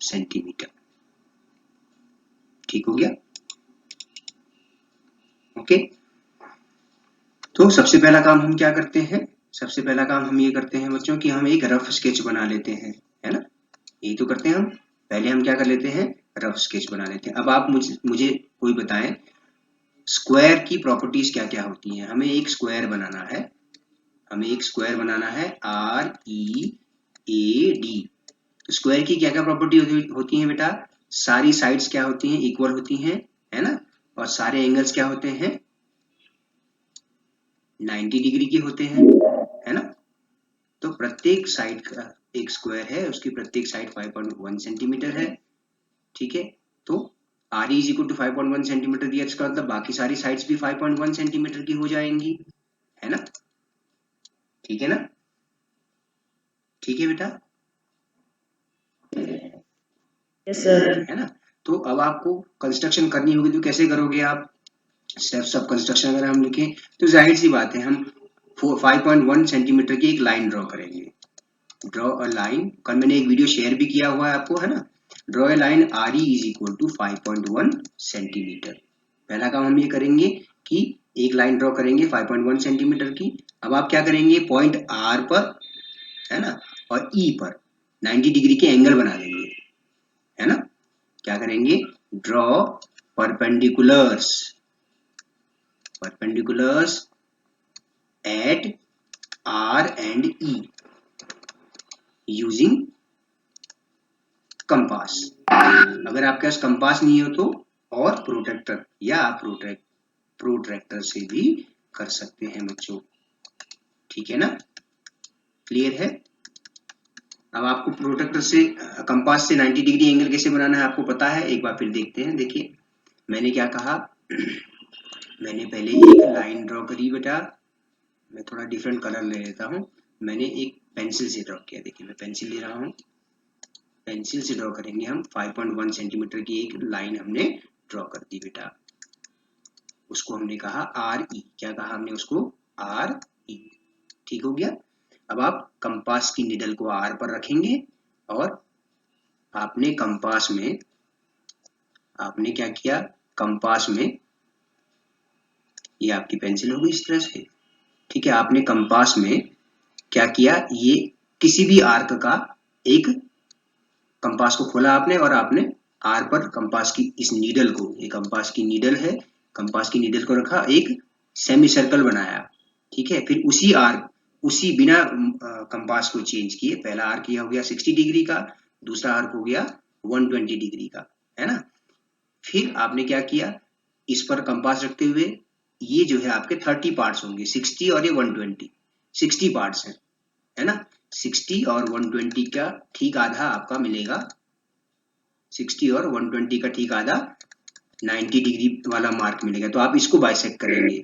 Centimetre. ठीक हो गया? ओके। तो सबसे पहला काम हम क्या करते हैं? सबसे पहला काम हम ये करते हैं बच्चों कि हम एक रफ स्केच बना लेते हैं, है ना? यही तो करते हैं हम। पहले हम क्या कर लेते हैं? रफ स्केच बना लेते हैं। अब आप मुझे कोई बताएं, स्क्वायर की प्रॉपर्टीज क्या क्या होती हैं? हमें एक स्क्वायर बनाना है, READ। तो स्क्वायर की क्या क्या प्रॉपर्टी होती हैं बेटा? सारी साइड्स क्या होती हैं? इक्वल होती हैं, है ना? और सारे एंगल्स क्या होते हैं? 90 डिग्री के होते हैं, है ना? तो प्रत्येक साइड का एक स्क्वायर है, उसकी प्रत्येक साइड 5.1 सेंटीमीटर है। ठीक है? तो RE is equal to 5.1 centimetre दिया, इसका मतलब बाकी सारी साइड्स भी 5.1 सेंटीमीटर की हो जाएंगी, है ना? ठीक है ना? ठीक है बेटा? Yes sir. है ना? तो अब आपको कंस्ट्रक्शन करनी होगी, तो कैसे करोगे आप? स्टेप्स ऑफ कंस्ट्रक्शन अगर हम लिखें तो जाहिर सी बात है, हम 5.1 सेंटीमीटर की एक लाइन ड्रॉ करेंगे। ड्रॉ अ लाइन, कल मैंने एक वीडियो शेयर भी किया हुआ है आपको, है ना? Draw a line RE is equal to 5.1 centimetre. पहला काम हम ये करेंगे कि एक लाइन ड्रॉ करेंगे 5.1 सेंटीमीटर की। अब आप क्या करेंगे? पॉइंट R पर, है ना, और E पर 90 डिग्री के एंगल बना देंगे, है ना? क्या करेंगे? Draw perpendiculars at R and E using compass. अगर आपके पास कंपास नहीं हो तो और प्रोट्रैक्टर या प्रोट्रैक्टर से भी कर सकते हैं बच्चों। ठीक है ना? क्लियर है? अब आपको प्रोट्रैक्टर से, कंपास से 90 डिग्री एंगल कैसे बनाना है आपको पता है? एक बार फिर देखते हैं। देखिए मैंने क्या कहा, मैंने पहले एक लाइन ड्रॉ करी बेटा। मैं थोड़ा डिफरेंट कलर ले लेता हूँ। मैंने एक पेंसिल से ड्रॉ किया। देखिए मैं पेंसिल ले रहा हूँ, पेंसिल से ड्रॉ करेंगे हम। 5.1 सेंटीमीटर की एक लाइन हमने ड्रॉ कर दी बेटा। उसको हमने कहा RE। क्या कहा हमने उसको? RE। ठीक हो गया? अब आप कंपास की निडल को R पर रखेंगे और आपने कंपास में, आपने क्या किया? कंपास में, ये आपकी पेंसिल होगी इस तरह से। ठीक है? आपने कंपास में क्या किया? ये किसी भी आर्क का एक, कंपास को खोला आपने और आपने R पर कंपास की इस नीडल को, ये कंपास की नीडल है, कंपास की नीडल को रखा, एक सेमी सर्कल बनाया। ठीक है? फिर उसी बिना कंपास को चेंज किए, पहला आर्क यह हो गया 60 डिग्री का, दूसरा आर्क हो गया 120 डिग्री का, है ना? फिर आपने क्या किया? इस पर कंपास रखते हुए, ये जो है आपके 30 पार्ट्स होंगे, 60 और ये 120, 60 पार्ट्स हैं, है ना? 60 और 120 का ठीक आधा आपका मिलेगा, 60 और 120 का ठीक आधा 90 डिग्री वाला मार्क मिलेगा। तो आप इसको बाइसेक्ट करेंगे,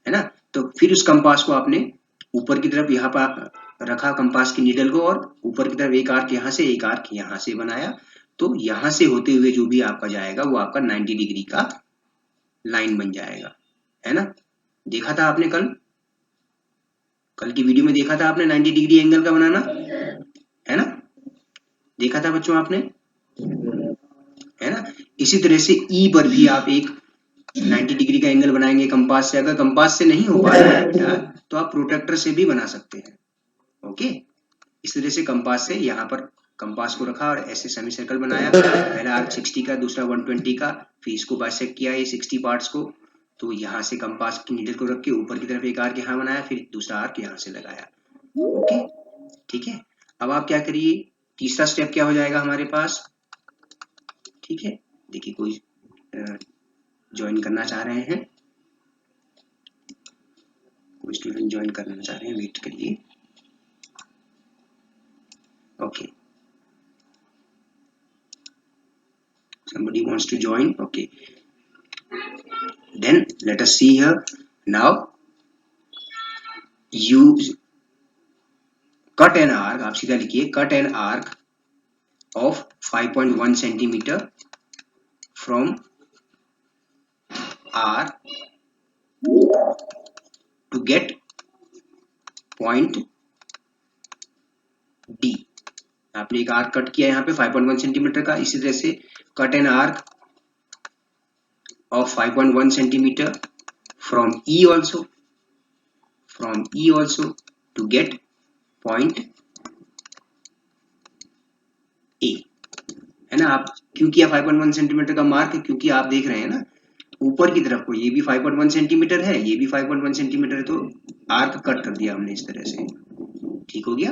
है ना? तो फिर उस कंपास को आपने ऊपर की तरफ यहाँ पर रखा, कंपास की नीडल को, और ऊपर की तरफ एक आर्क यहाँ से, एक आर्क यहाँ से बनाया। तो यहाँ से होते हुए जो भी आपका जाएगा वो आपका 90 डिग्री का लाइन बन जाएगा, है ना? देखा था आपने कल की वीडियो में देखा था आपने 90 डिग्री एंगल का बनाना, है ना? देखा था बच्चों आपने, है ना? इसी तरह से ई पर भी आप एक 90 डिग्री का एंगल बनाएंगे कंपास से। अगर कंपास से नहीं हो पा रहा है बेटा तो आप प्रोट्रैक्टर से भी बना सकते हैं। ओके? इस तरह से कंपास से यहाँ पर कंपास को रखा और ऐसे सेमी सर्कल बनाया। पहला आर्क 60 का, दूसरा 120 का, फिर इसको बाइसेक्ट किया ये 60 पार्ट्स को। तो यहाँ से कंपास की नीडल को रख के ऊपर की तरफ एक आर्क यहाँ बनाया, फिर दूसरा आर्क यहाँ से लगाया। ओके? ठीक है? अब आप क्या करिए, तीसरा स्टेप क्या हो जाएगा हमारे पास? ठीक है? देखिए कोई ज्वाइन करना चाह रहे हैं, कोई स्टूडेंट ज्वाइन करना चाह रहे हैं, वेट करिए। Okay, somebody wants to join. Okay, then let us see here. Now you cut an arc, आप सीधा लिखिए, cut an arc of 5.1 centimeter from R to get point D. आपने एक आर्क कट किया यहाँ पे 5.1 सेंटीमीटर का, इसी तरह से cut an arc of 5.1 centimetre from E also to get point A, है ना। आप क्यों किया 5.1 सेंटीमीटर का मार्क? क्योंकि आप देख रहे हैं ना ऊपर की तरफ को, ये भी 5.1 सेंटीमीटर है, ये भी 5.1 सेंटीमीटर है, तो आर्क कट कर दिया हमने इस तरह से, ठीक हो गया।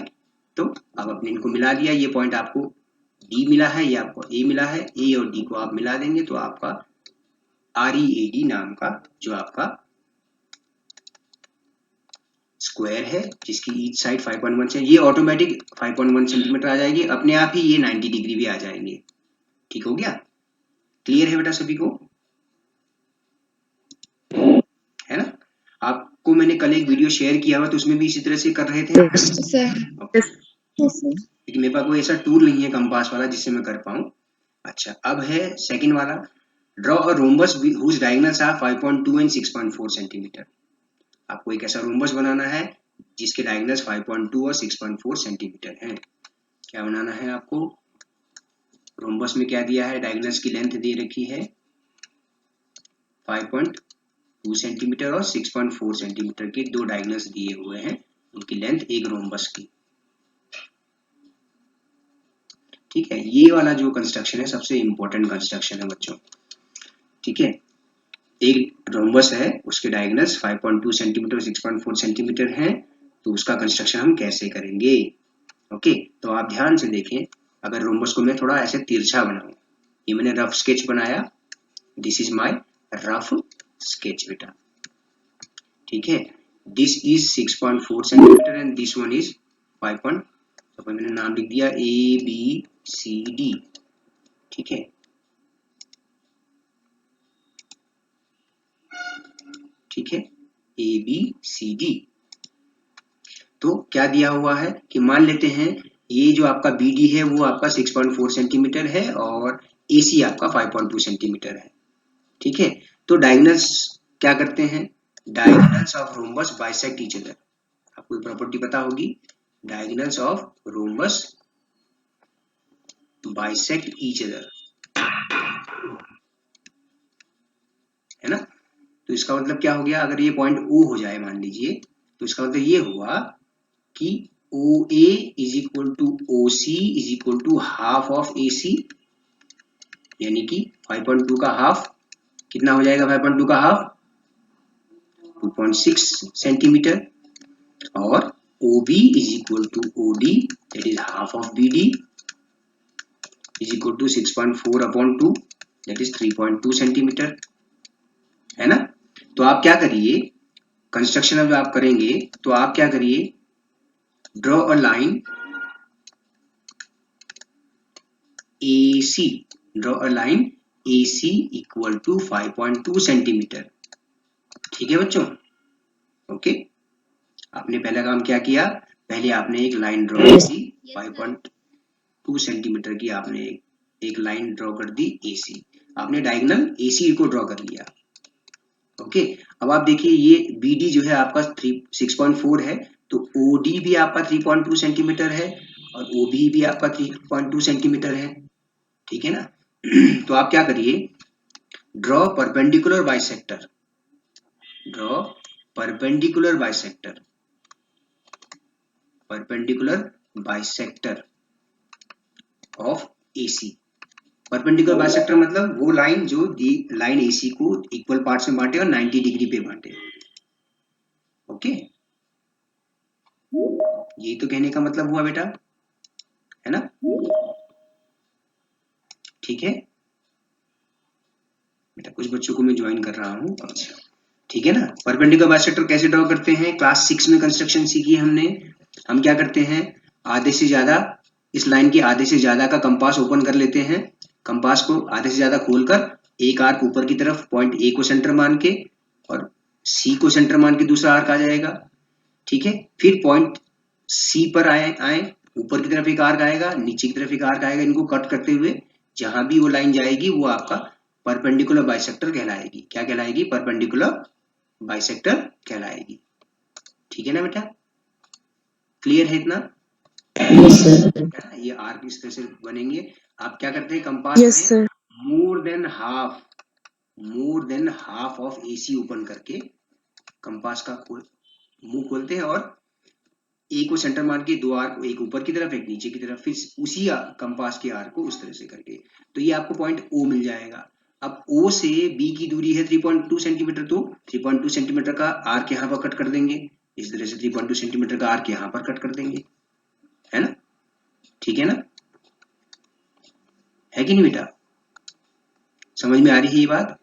तो अब अपने इनको मिला दिया, ये पॉइंट आपको D मिला है, ये आपको A मिला है, A और D को आप मिला देंगे तो आपका READ नाम का जो आपका स्क्वायर है जिसकी ईच साइड 5.1 से, ये ऑटोमेटिक 5.1 सेंटीमीटर आ जाएगी, अपने आप ही ये 90 डिग्री भी आ जाएंगे, ठीक हो गया। क्लियर है बेटा सभी को, है ना। आपको मैंने कल एक वीडियो शेयर किया हुआ तो उसमें भी इसी तरह से कर रहे थे। Yes, sir. Okay. Yes, sir. लेकिन मेरे पास कोई ऐसा टूल नहीं है कंपास वाला जिससे मैं कर पाऊं। अच्छा, अब है सेकंड वाला, draw a rhombus whose diagonals are 5.2 and 6.4 centimetre. आपको एक ऐसा रोम्बस बनाना है जिसके डायगोनल्स 5.2 और 6.4 सेंटीमीटर हैं। क्या बनाना है आपको? रोम्बस में क्या दिया है? डायगोनल्स की लेंथ दे रखी है 5.2 सेंटीमीटर और 6.4 सेंटीमीटर के दो डायगोनल्स दिए हुए हैं, उनकी लेंथ एक रोम्बस की, ठीक है। ये वाला जो कंस्ट्रक्शन है सबसे इंपॉर्टेंट कंस्ट्रक्शन है बच्चों, ठीक है। एक रोम्बस है, उसके डायगोनल्स 5.2 सेंटीमीटर और 6.4 सेंटीमीटर हैं, तो उसका कंस्ट्रक्शन हम कैसे करेंगे? ओके, तो आप ध्यान से देखें। अगर रोम्बस को मैं थोड़ा ऐसे तिरछा बनाऊं, ये मैंने रफ स्केच बनाया, this is my rough sketch बेटा, ठीक है। This is 6.4 centimetre and this one is 5. तो मैंने नाम लिख दिया ABCD, ठीक है। ठीक है, ABCD। तो क्या दिया हुआ है कि मान लेते हैं ये जो आपका BD है वो आपका 6.4 सेंटीमीटर है और AC आपका 5.2 सेंटीमीटर है, ठीक है। तो डायगोनल्स क्या करते हैं? Diagonals of rhombus bisect each other. आपको प्रॉपर्टी पता होगी, diagonals of rhombus bisect each other, है ना। तो इसका मतलब क्या हो गया? अगर ये पॉइंट O हो जाए मान लीजिए, तो इसका मतलब ये हुआ कि OA is equal to OC is equal to half of AC, यानी कि 5.2 का हाफ कितना हो जाएगा? 5.2 का हाफ 2.6 सेंटीमीटर, और OB is equal to OD that is half of BD is equal to 6.4 upon 2 that is 3.2 centimetre, है ना। तो आप क्या करिए, कंस्ट्रक्शन अब आप करेंगे तो आप क्या करिए, draw a line AC, draw a line AC equal to 5.2 centimetre, ठीक है बच्चों। ओके, आपने पहला काम क्या किया? पहले आपने एक लाइन ड्रॉ कर दी 5.2 सेंटीमीटर की, आपने एक लाइन ड्रॉ कर दी AC, आपने डायगोनल AC को ड्रॉ कर लिया। ओके, अब आप देखिए ये BD जो है आपका 6.4 है, तो OD भी आपका 3.2 सेंटीमीटर है और OB भी आपका 3.2 सेंटीमीटर है, ठीक है ना। तो आप क्या करिए, draw perpendicular bisector, draw perpendicular bisector, perpendicular bisector of AC। Perpendicular bisector मतलब वो लाइन जो लाइन AC को इक्वल पार्ट्स में बांटे और 90 डिग्री पे बांटे, ओके। ये तो कहने का मतलब हुआ बेटा, है ना, ठीक है बेटा। कुछ बच्चों को मैं ज्वाइन कर रहा हूँ, अच्छा ठीक है ना। परपेंडिकुलर बाइसेक्टर कैसे ड्रॉ करते हैं? क्लास 6 में कंस्ट्रक्शन सीखी हमने। हम क्या करते हैं, आधे से ज्यादा, इस लाइन के आधे से ज्यादा का कंपास ओपन कर लेते हैं, कंपास को आधे से ज्यादा खोलकर एक आर्क ऊपर की तरफ पॉइंट A को सेंटर मान के और C को सेंटर मान के दूसरा आर्क आ जाएगा, ठीक है। फिर पॉइंट C पर आए ऊपर की तरफ एक आर्क आएगा, नीचे की तरफ एक आर्क आएगा, इनको कट करते हुए जहां भी वो लाइन जाएगी वो आपका परपेंडिकुलर बाइसेक्टर कहलाएगी। क्या कहलाएगी? परपेंडिकुलर बाइसेक्टर कहलाएगी, ठीक है ना बेटा, क्लियर है इतना? Yes, sir. है ना, ये आर्क इस तरह से बनेंगे। आप क्या करते हैं कंपास Yes, में sir. More than half of AC open करके कंपास का मुंह खोलते हैं और ए को सेंटर मान के दो आर्क, एक ऊपर की तरफ एक नीचे की तरफ, फिर उसी कंपास के आर्क को उस तरह से करके, तो ये आपको पॉइंट O मिल जाएगा। अब O से B की दूरी है 3.2 सेंटीमीटर, तो 3.2 सेंटीमीटर का आर्क यहाँ पर कट कर देंगे, इस तरह से 3.2 सेंटीमीटर का आर्क यहाँ पर कट कर देंगे, है ना, ठीक है ना, है कि नहीं बेटा, समझ में आ रही है ये बात,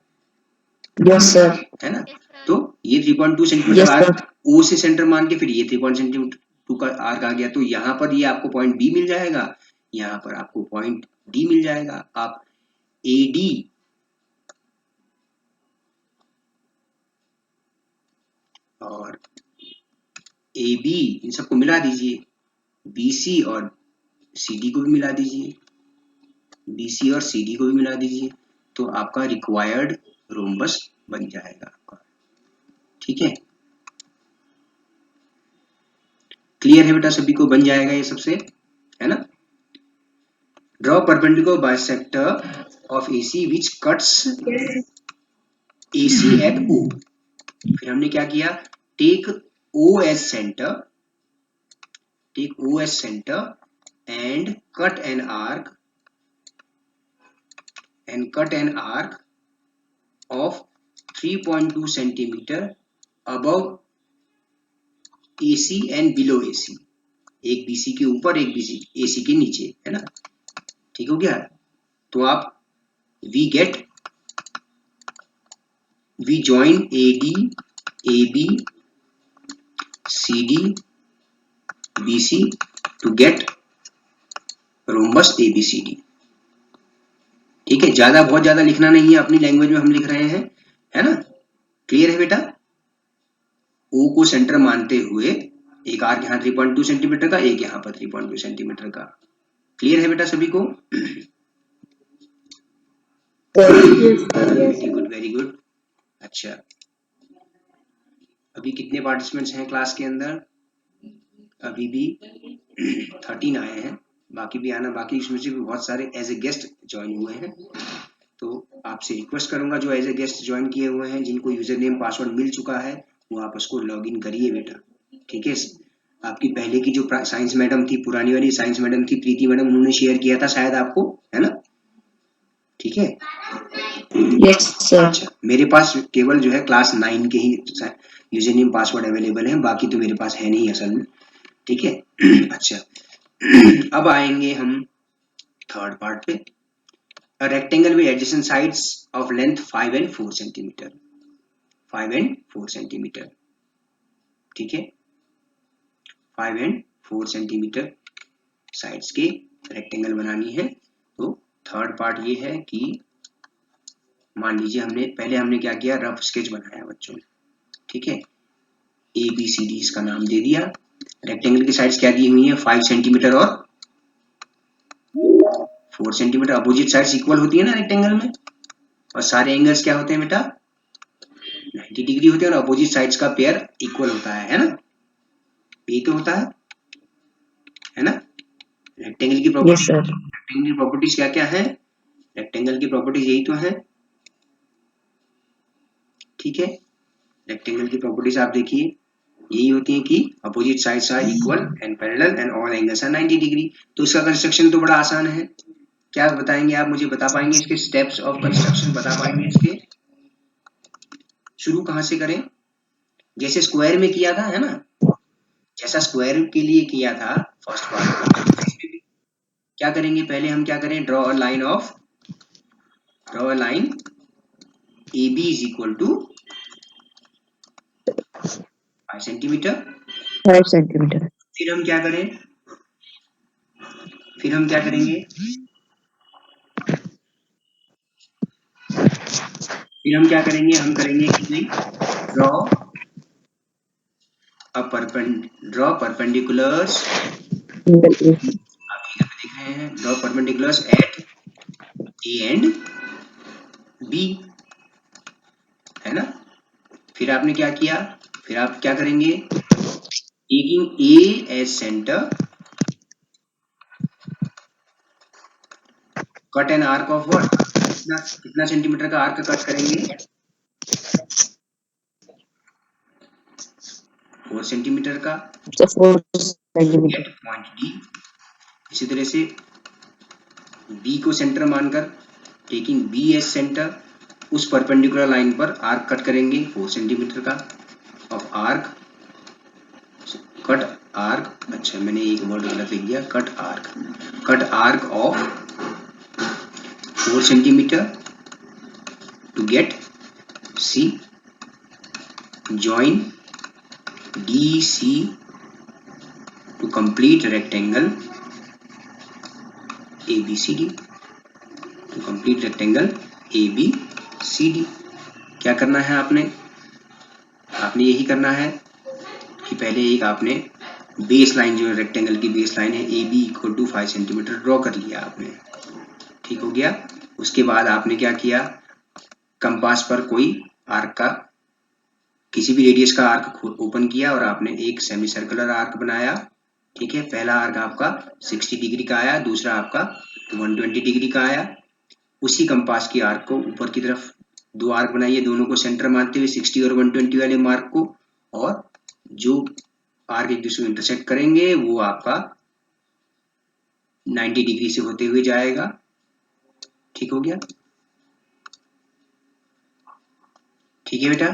Yes, sir. है ना। तो ये 3.2 सेंटीमीटर Yes, का sir. आर्क O से सेंटर मान के फिर ये 3.2 का आर्क आ गया, तो यहाँ पर ये आपको पॉइंट B मिल जाएगा, यहाँ पर आपको पॉइंट D मिल जाएगा। आप AD और AB इन सबको मिला दीजिए, BC और CD को भी मिला दीजिए, BC और CD को भी मिला दीजिए, तो आपका रिक्वायर्ड रोम्बस बन जाएगा आपका, ठीक है, क्लियर है बेटा सभी को, बन जाएगा ये सबसे, है ना। Draw perpendicular bisector of AC which cuts AC at O। फिर हमने क्या किया, take O as centre, take O as centre and cut an arc of 3.2 centimeter above AC and below AC, एक BC के ऊपर एक BC AC के नीचे, है ना, ठीक हो गया। तो आप we join AD AB CD BC to get rhombus ABCD, ठीक है, बहुत ज्यादा लिखना नहीं है, अपनी लैंग्वेज में हम लिख रहे हैं, है ना, क्लियर है बेटा। O को सेंटर मानते हुए एक आर्क यहाँ 3.2 सेंटीमीटर का, एक यहाँ पर 3.2 सेंटीमीटर का, क्लियर है बेटा सभी को, Yes, sir. Very good very good. अच्छा, अभी कितने पार्टिसिपेंट्स हैं क्लास के अंदर, अभी भी 13 आए हैं, बाकी भी आना बाकी, इसमें से भी बहुत सारे एज ए गेस्ट ज्वाइन हुए हैं, तो आपसे रिक्वेस्ट करूंगा जो एज ए गेस्ट ज्वाइन किए हुए हैं, जिनको यूजर नेम पासवर्ड मिल चुका है, वो आप उसको लॉग इन करिए बेटा, ठीक है। आपकी पहले की जो साइंस मैडम थी, पुरानी वाली साइंस मैडम थी प्रीति मैडम, उन्होंने शेयर किया था शायद आपको, है ना, ठीक है। Yes, sir. अच्छा, मेरे पास केवल जो है क्लास 9 के ही यूजर नेम पासवर्ड अवेलेबल है, बाकी तो मेरे पास है नहीं असल में, ठीक है। अच्छा, अब आएंगे हम थर्ड पार्ट पे, a rectangle with adjacent sides of length 5 and 4 centimeter, 5 and 4 centimeter, ठीक है, 5 and 4 centimeter साइड्स के रेक्टेंगल बनानी है। तो थर्ड पार्ट ये है कि मान लीजिए हमने क्या किया, रफ स्केच बनाया बच्चों, ठीक है, ABCD इसका नाम दे दिया, रेक्टेंगल की साइड्स क्या दी हुई है, 5 सेंटीमीटर और 4 सेंटीमीटर, अपोजिट साइड्स इक्वल होती है ना रेक्टेंगल में, और सारे एंगल्स क्या होते हैं बेटा, 90 डिग्री होते हैं, और अपोजिट साइड्स का पेयर इक्वल होता है ना, यही तो होता है ना, रेक्टेंगल की Yes, sir. प्रॉपर्टीज क्या क्या है, रेक्टेंगल की प्रॉपर्टीज यही तो है, ठीक है, रेक्टेंगल की प्रॉपर्टीज आप देखिए यही होती है कि opposite sides are equal and parallel and all angles are 90 degree. तो इसका कंस्ट्रक्शन तो बड़ा आसान है, क्या बताएंगे आप, मुझे बता पाएंगे इसके स्टेप्स ऑफ कंस्ट्रक्शन, बता पाएंगे इसके, शुरू कहां से करें, जैसे स्क्वायर में किया था, है ना, जैसा स्क्वायर के लिए किया था फर्स्ट पार्ट, इसमें भी क्या करेंगे, पहले हम क्या करें, draw a line AB is equal to 5 centimetre. 5 centimeter. फिर हम क्या करेंगे, फिर हम क्या करेंगे, हम करेंगे कि नहीं, ड्रॉ परपेंडिकुलर्स, आप फिगर में देख रहे हैं, draw perpendiculars at A and B, है ना। फिर आपने क्या किया, फिर आप क्या करेंगे, taking A as centre cut an arc of what, कितना सेंटीमीटर का आर्क कट करेंगे? 4 सेंटीमीटर का। 4 centimeter. Eight point D. इसी तरह से बी को सेंटर मानकर, टेकिंग बी एज सेंटर, उस परपेंडिकुलर लाइन पर आर्क कट करेंगे 4 सेंटीमीटर का ऑफ आर्क, कट आर्क, अच्छा मैंने एक वर्ड गलत लिख दिया, cut arc of 4 centimetre to get C, join DC to complete rectangle ABCD, to complete rectangle ABCD। क्या करना है आपने यही करना है कि पहले एक आपने बेस लाइन, जो रेक्टेंगल की बेस लाइन है AB equal to 5 centimetre draw कर लिया आपने, ठीक हो गया। उसके बाद आपने क्या किया, कंपास पर कोई आर्क का, किसी भी रेडियस का आर्क ओपन किया और आपने एक सेमी सर्कुलर आर्क बनाया, ठीक है। पहला आर्क आपका 60 डिग्री का आया, दूसरा आपका 120 डिग्री का आया। उसी कंपास की आर्क को ऊपर की तरफ दो आर्क बनाइए, दोनों को सेंटर मानते हुए 60 और 120 वाले मार्क को, और जो आर्क एक दूसरे को इंटरसेक्ट करेंगे वो आपका 90 डिग्री से होते हुए जाएगा, ठीक हो गया, ठीक है बेटा।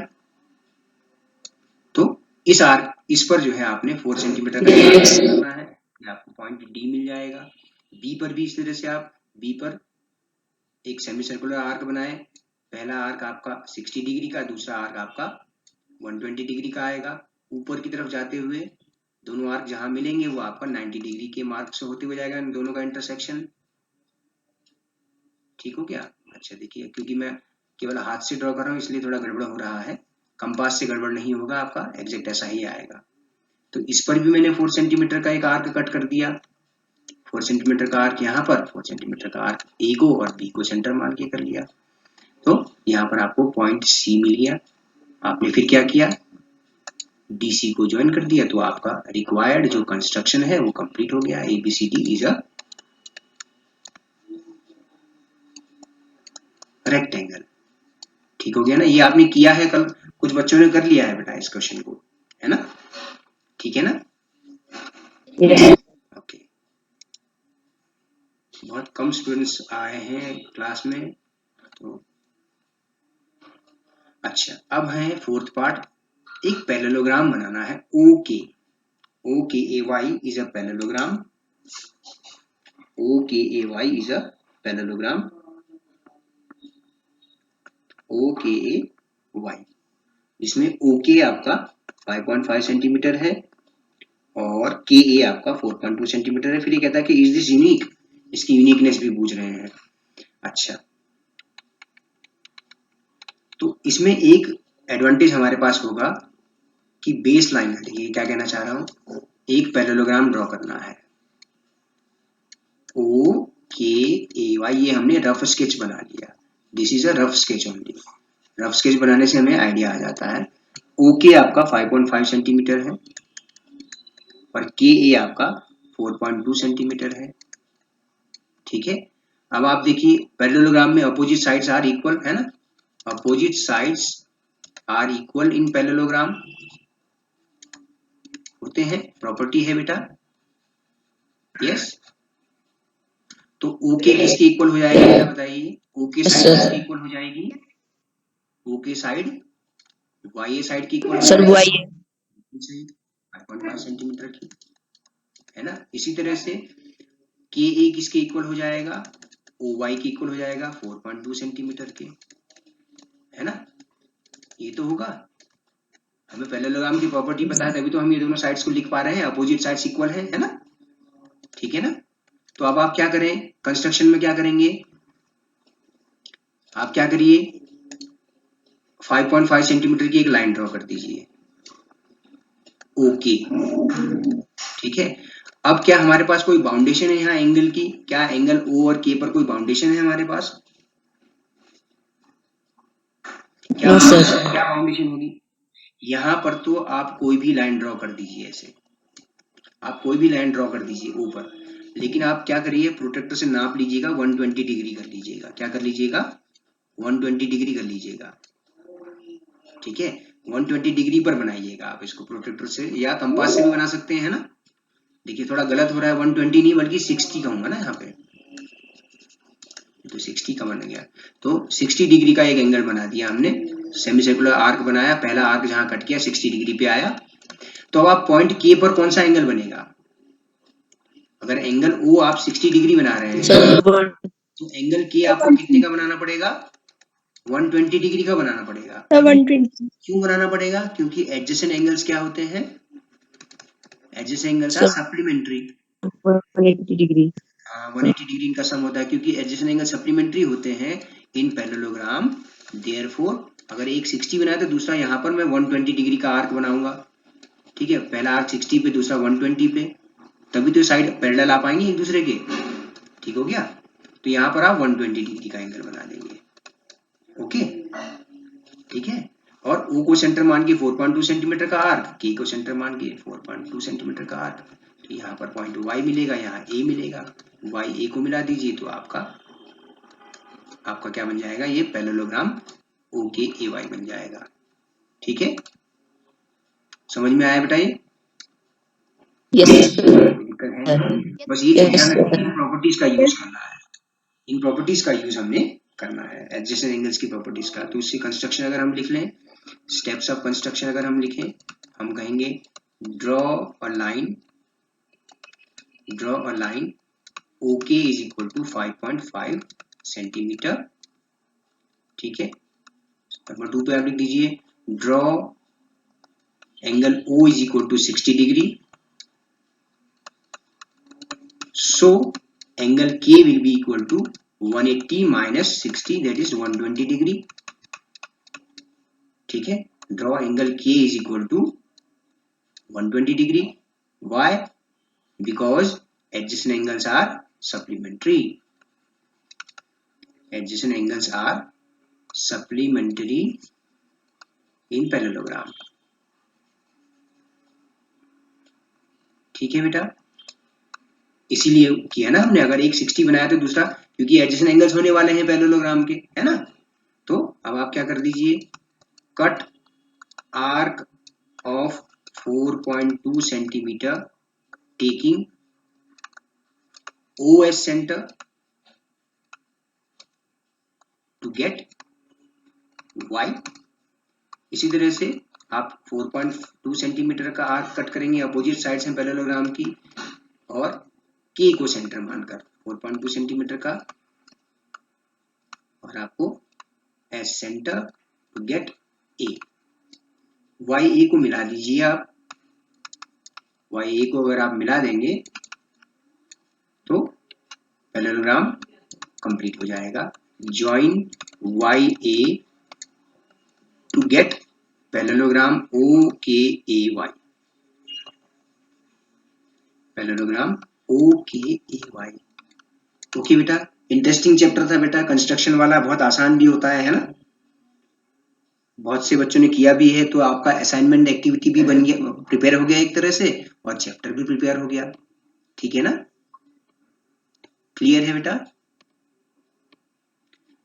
तो इस पर जो है आपने 4 सेंटीमीटर का Yes. करना है, आपको पॉइंट डी मिल जाएगा। बी पर भी इस तरह से आप बी पर एक सेमी सर्कुलर आर्क बनाए, पहला आर्क आपका 60 डिग्री का, दूसरा आर्क आपका 120 डिग्री का आएगा। ऊपर की तरफ जाते हुए दोनों आर्क जहां मिलेंगे वो आपका 90 डिग्री के मार्क से होते हुए जाएगा, इन दोनों का इंटरसेक्शन, ठीक हो गया। अच्छा देखिए, क्योंकि मैं केवल हाथ से ड्रॉ कर रहा हूँ इसलिए थोड़ा गड़बड़ हो रहा है, कंपास से गड़बड़ नहीं होगा, आपका एग्जैक्ट ऐसा ही आएगा। तो इस पर भी मैंने 4 सेंटीमीटर का एक आर्क कट कर दिया, 4 सेंटीमीटर का आर्क यहाँ पर, 4 सेंटीमीटर का आर्क ए को और बी को सेंटर मान के कर लिया। तो यहाँ पर आपको पॉइंट सी मिल गया। आपने फिर क्या किया, डीसी को ज्वाइन कर दिया, तो आपका रिक्वायर्ड जो कंस्ट्रक्शन है वो कंप्लीट हो गया। एबीसीडी इज अ रेक्टेंगल, ठीक हो गया ना। ये आपने किया है, कल कुछ बच्चों ने कर लिया है बेटा इस क्वेश्चन को, है ना, ठीक है ना। Yes. ओके, बहुत कम स्टूडेंट्स आए हैं क्लास में, तो अच्छा अब है फोर्थ पार्ट। एक पैरेललोग्राम बनाना है okay, OKAY is a parallelogram, OKAY is a parallelogram, OKAY, जिसमें OK आपका 5.5 सेंटीमीटर है और KA आपका 4.2 सेंटीमीटर है। फिर ये कहता है कि इज दिस यूनिक, इसकी यूनिकनेस भी पूछ रहे हैं। अच्छा, तो इसमें एक एडवांटेज हमारे पास होगा कि बेस लाइन है, देखिए क्या कहना चाह रहा हूं, एक पैरेललोग्राम ड्रॉ करना है OKAY, ये हमने रफ स्केच बना लिया, this is a rough sketch only. Rough sketch बनाने से हमें आइडिया आ जाता है। OK आपका 5.5 सेंटीमीटर है और KA आपका 4.2 सेंटीमीटर है, ठीक है। अब आप देखिए पैरेललोग्राम में अपोजिट साइड्स आर इक्वल, है ना, opposite sides are equal in parallelogram, होते हैं, प्रॉपर्टी है बेटा, यस। तो OK किसके इक्वल हो जाएगा बेटा बताइए, OK साइड किसके इक्वल हो जाएगी, OK साइड YA साइड की इक्वल हो Sir, why? जाएगी 5.5 सेंटीमीटर की, है ना। इसी तरह से KA किसके इक्वल हो जाएगा, OY के इक्वल हो जाएगा 4.2 सेंटीमीटर के, है ना। ये तो होगा, हमें पैरेललोग्राम की प्रॉपर्टी पता है, तभी तो हम ये दोनों साइड्स को लिख पा रहे हैं, अपोजिट साइड्स इक्वल है ना, ठीक है ना। तो अब आप क्या करें, कंस्ट्रक्शन में क्या करेंगे, आप क्या करिए, 5.5 सेंटीमीटर की एक लाइन ड्रॉ कर दीजिए ओके, ठीक है। अब क्या हमारे पास कोई बाउंडेशन है यहाँ एंगल की, क्या एंगल O और K पर कोई बाउंडेशन है हमारे पास, क्या No, sir. क्या बाउंडेशन होगी, यहाँ पर तो आप कोई भी लाइन ड्रॉ कर दीजिए, ऐसे आप कोई भी लाइन ड्रॉ कर दीजिए ऊपर, लेकिन आप क्या करिए, प्रोट्रैक्टर से नाप लीजिएगा, 120 डिग्री कर लीजिएगा। क्या कर लीजिएगा? 120 डिग्री कर लीजिएगा। ठीक है, 120 डिग्री पर बनाइएगा आप इसको प्रोट्रैक्टर से, या कंपास से भी बना सकते हैं ना। देखिए थोड़ा गलत हो रहा है, 120 नहीं बल्कि 60 कहूंगा ना यहाँ पे, तो 60 का बन गया। तो 60 डिग्री का एक एंगल बना दिया हमने, सेमी सर्कुलर आर्क बनाया, पहला आर्क जहां कट किया 60 डिग्री पे आया। तो अब आप पॉइंट के पर कौन सा एंगल बनेगा? अगर एंगल ओ आप 60 डिग्री बना रहे हैं तो एंगल के आपको कितने का बनाना पड़ेगा? 120 डिग्री का बनाना पड़ेगा। 120 क्यों बनाना पड़ेगा? क्योंकि एडजेसेंट एंगल्स क्या होते हैं? Adjacent angles are supplementary. 180 degree 180 degree इनका सम होता है, क्योंकि एडजेसेंट एंगल सप्लीमेंट्री होते हैं इन पैरेललोग्राम। देयरफॉर अगर एक 60 बनाया तो दूसरा यहाँ पर मैं 120 डिग्री का आर्क बनाऊंगा। ठीक है, पहला आर्क 60 पे, दूसरा 120 पे, तभी तो साइड पैरेलल आ पाएंगे एक दूसरे के। ठीक हो गया, तो यहाँ पर आप 120 डिग्री का एंगल बना देंगे। ओके, ठीक है। और O को सेंटर मान के 4.2 सेंटीमीटर का आर्क, K को सेंटर मान के 4.2 सेंटीमीटर का आर्क, तो यहाँ पर पॉइंट Y मिलेगा, यहाँ A मिलेगा, Y A को मिला दीजिए तो आपका क्या बन जाएगा? ये पैरेललोग्राम OKAY बन जाएगा। ठीक है, समझ में आया बेटा? ये यस दिक्कत है? बस ये चीज ध्यान रखिए, इन प्रॉपर्टीज का यूज करना है, इन प्रॉपर्टीज का यूज हमने करना है, एडजेसेंट एंगल्स की प्रॉपर्टीज का। तो इससे कंस्ट्रक्शन अगर हम लिख लें, स्टेप्स ऑफ कंस्ट्रक्शन अगर हम लिखें, हम कहेंगे draw a line OK is equal to 5.5 centimetre. ठीक है, नंबर 2 पे आप लिख दीजिए draw angle O is equal to 60 degree, so angle K will be equal to 180 minus 60, that is 120 degree. ठीक है, draw angle K is equal to 120 degree. Why? Because adjacent angles are supplementary. Adjacent angles are supplementary in parallelogram. ठीक है बेटा, इसीलिए किया ना हमने। अगर एक 60 बनाया तो दूसरा, क्योंकि एडजेसेंट एंगल्स होने वाले हैं पैरेललोग्राम के, है ना। तो अब आप क्या कर दीजिए, cut arc of 4.2 centimeter taking O as center to get Y। इसी तरह से आप 4.2 सेंटीमीटर का आर्क कट करेंगे अपोजिट साइड से पैरेललोग्राम की, और K को सेंटर मानकर 4.2 सेंटीमीटर का, और आपको as centre to get A। Y A को मिला दीजिए आप, Y A को अगर आप मिला देंगे तो पैरेललोग्राम कंप्लीट हो जाएगा। Join YA to get parallelogram OKAY। Parallelogram OKAY। Okay बेटा, इंटरेस्टिंग चैप्टर था बेटा, कंस्ट्रक्शन वाला, बहुत आसान भी होता है ना। बहुत से बच्चों ने किया भी है, तो आपका असाइनमेंट एक्टिविटी भी बन गया, प्रिपेयर हो गया एक तरह से, और चैप्टर भी प्रिपेयर हो गया। ठीक है ना, क्लियर है बेटा?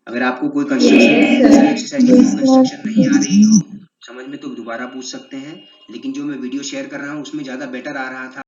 अगर आपको कोई कंस्ट्रक्शन नहीं आ रही हो समझ में तो दोबारा पूछ सकते हैं, लेकिन जो मैं वीडियो शेयर कर रहा हूँ उसमें ज्यादा बेटर आ रहा था।